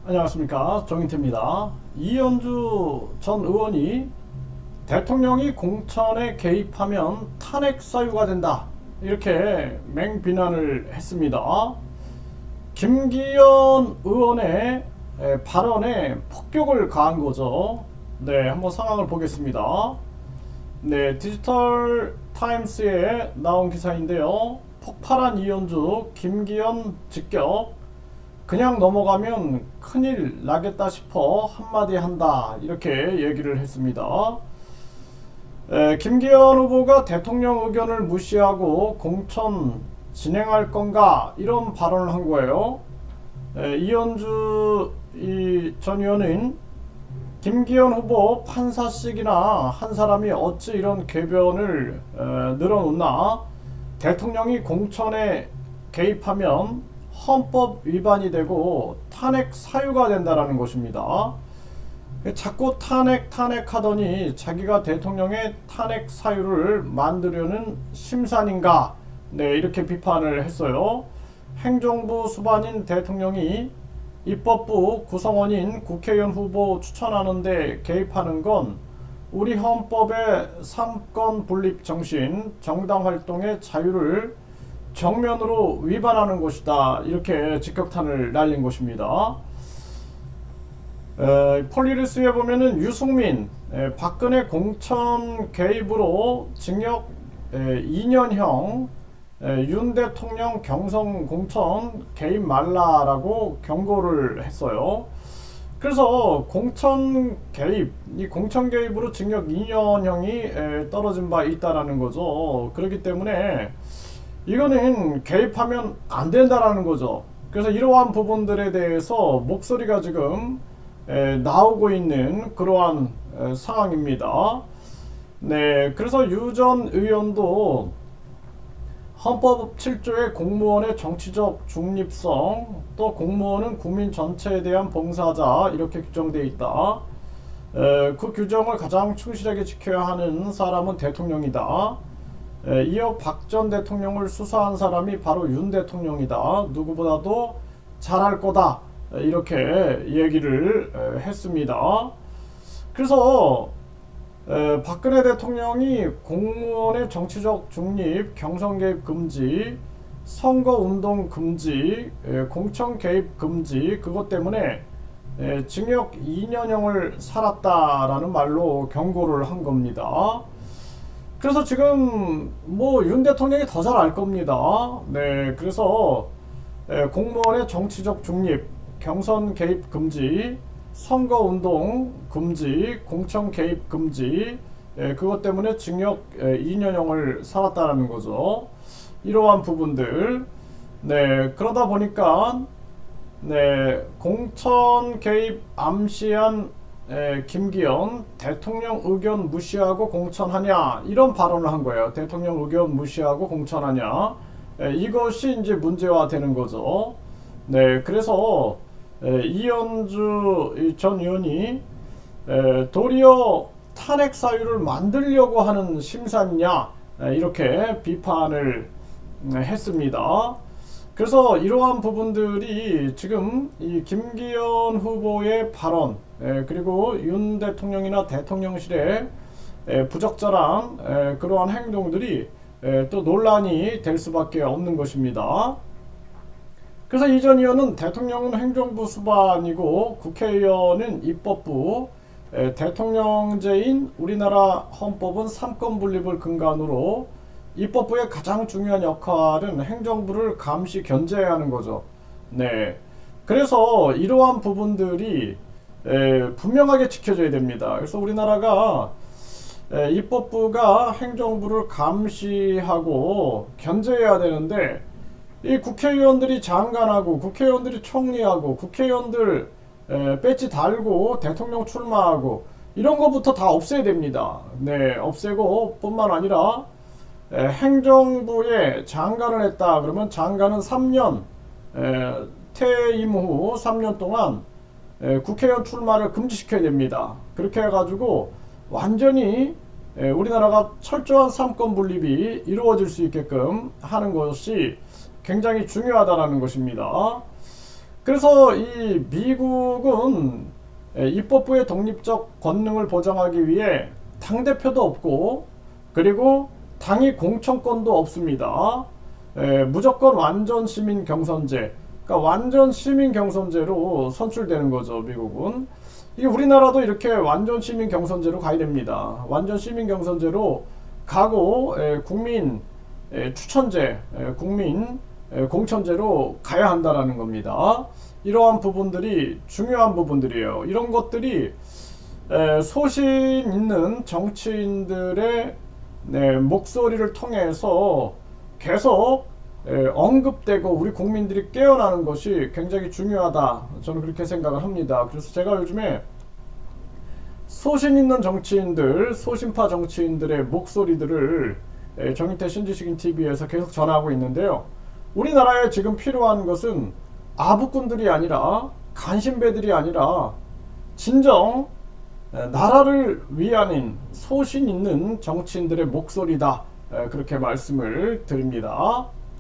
안녕하십니까, 정인태입니다. 이현주 전 의원이 대통령이 공천에 개입하면 탄핵 사유가 된다, 이렇게 맹비난을 했습니다. 김기현 의원의 발언에 폭격을 가한 거죠. 네, 한번 상황을 보겠습니다. 네, 디지털 타임스에 나온 기사인데요. 폭발한 이현주, 김기현 직격, 그냥 넘어가면 큰일 나겠다 싶어 한마디 한다, 이렇게 얘기를 했습니다. 김기현 후보가 대통령 의견을 무시하고 공천 진행할 건가, 이런 발언을 한 거예요. 이현주 전 의원은 김기현 후보 판사식이나 한 사람이 어찌 이런 궤변을 늘어놓나, 대통령이 공천에 개입하면 헌법 위반이 되고 탄핵 사유가 된다라는 것입니다. 자꾸 탄핵하더니 자기가 대통령의 탄핵 사유를 만들려는 심산인가, 네, 이렇게 비판을 했어요. 행정부 수반인 대통령이 입법부 구성원인 국회의원 후보 추천하는데 개입하는 건 우리 헌법의 삼권 분립 정신, 정당 활동의 자유를 정면으로 위반하는 것이다, 이렇게 직격탄을 날린 것입니다. 폴리리스에 보면은 유승민, 박근혜 공천 개입으로 징역 2년형, 윤 대통령 경선 공천 개입 말라라고 경고를 했어요. 그래서 이 공천 개입으로 징역 2년형이 떨어진 바 있다라는 거죠. 그렇기 때문에 이거는 개입하면 안 된다라는 거죠. 그래서 이러한 부분들에 대해서 목소리가 지금 나오고 있는 그러한 상황입니다. 네, 그래서 유 전 의원도 헌법 7조의 공무원의 정치적 중립성, 또 공무원은 국민 전체에 대한 봉사자, 이렇게 규정되어 있다. 그 규정을 가장 충실하게 지켜야 하는 사람은 대통령이다. 이어 박 전 대통령을 수사한 사람이 바로 윤 대통령이다. 누구보다도 잘할 거다, 이렇게 얘기를 했습니다. 그래서 박근혜 대통령이 공무원의 정치적 중립, 경선 개입 금지, 선거 운동 금지, 공천 개입 금지, 그것 때문에 징역 2년형을 살았다라는 말로 경고를 한 겁니다. 그래서 지금 뭐 윤 대통령이 더 잘 알 겁니다. 네, 그래서 공무원의 정치적 중립, 경선 개입 금지, 선거 운동 금지, 공천 개입 금지, 그것 때문에 징역 2년형을 살았다는 거죠. 이러한 부분들. 네, 그러다 보니까 네, 공천 개입 암시한 김기현, 대통령 의견 무시하고 공천하냐, 이런 발언을 한 거예요. 대통령 의견 무시하고 공천하냐, 이것이 이제 문제화 되는 거죠. 네, 그래서 이현주 전 의원이 도리어 탄핵 사유를 만들려고 하는 심산이냐, 이렇게 비판을 했습니다. 그래서 이러한 부분들이 지금 이 김기현 후보의 발언, 그리고 윤 대통령이나 대통령실의 부적절한 그러한 행동들이 또 논란이 될 수밖에 없는 것입니다. 그래서 이 전 의원은 대통령은 행정부 수반이고 국회의원은 입법부, 대통령제인 우리나라 헌법은 삼권 분립을 근간으로 입법부의 가장 중요한 역할은 행정부를 감시 견제해야 하는 거죠. 네, 그래서 이러한 부분들이 분명하게 지켜져야 됩니다. 그래서 우리나라가 입법부가 행정부를 감시하고 견제해야 되는데, 이 국회의원들이 장관하고 국회의원들이 총리하고 국회의원들 배지 달고 대통령 출마하고 이런 것부터 다 없애야 됩니다. 네, 없애고 뿐만 아니라 행정부에 장관을 했다 그러면 장관은 3년, 퇴임 후 3년 동안 국회의원 출마를 금지시켜야 됩니다. 그렇게 해가지고 완전히 우리나라가 철저한 삼권 분립이 이루어질 수 있게끔 하는 것이 굉장히 중요하다는 것입니다. 그래서 이 미국은 입법부의 독립적 권능을 보장하기 위해 당대표도 없고, 그리고 당이 공천권도 없습니다. 무조건 완전 시민 경선제, 그러니까 완전 시민 경선제로 선출되는 거죠, 미국은. 이게 우리나라도 이렇게 완전 시민 경선제로 가야 됩니다. 완전 시민 경선제로 가고 국민 추천제, 국민 공천제로 가야 한다라는 겁니다. 이러한 부분들이 중요한 부분들이에요. 이런 것들이 소신 있는 정치인들의 목소리를 통해서 계속 언급되고 우리 국민들이 깨어나는 것이 굉장히 중요하다, 저는 그렇게 생각을 합니다. 그래서 제가 요즘에 소신 있는 정치인들, 소신파 정치인들의 목소리들을 정인태 신지식인 TV에서 계속 전하고 있는데요. 우리나라에 지금 필요한 것은 아부꾼들이 아니라, 간신배들이 아니라 진정 나라를 위하는 소신 있는 정치인들의 목소리다, 그렇게 말씀을 드립니다.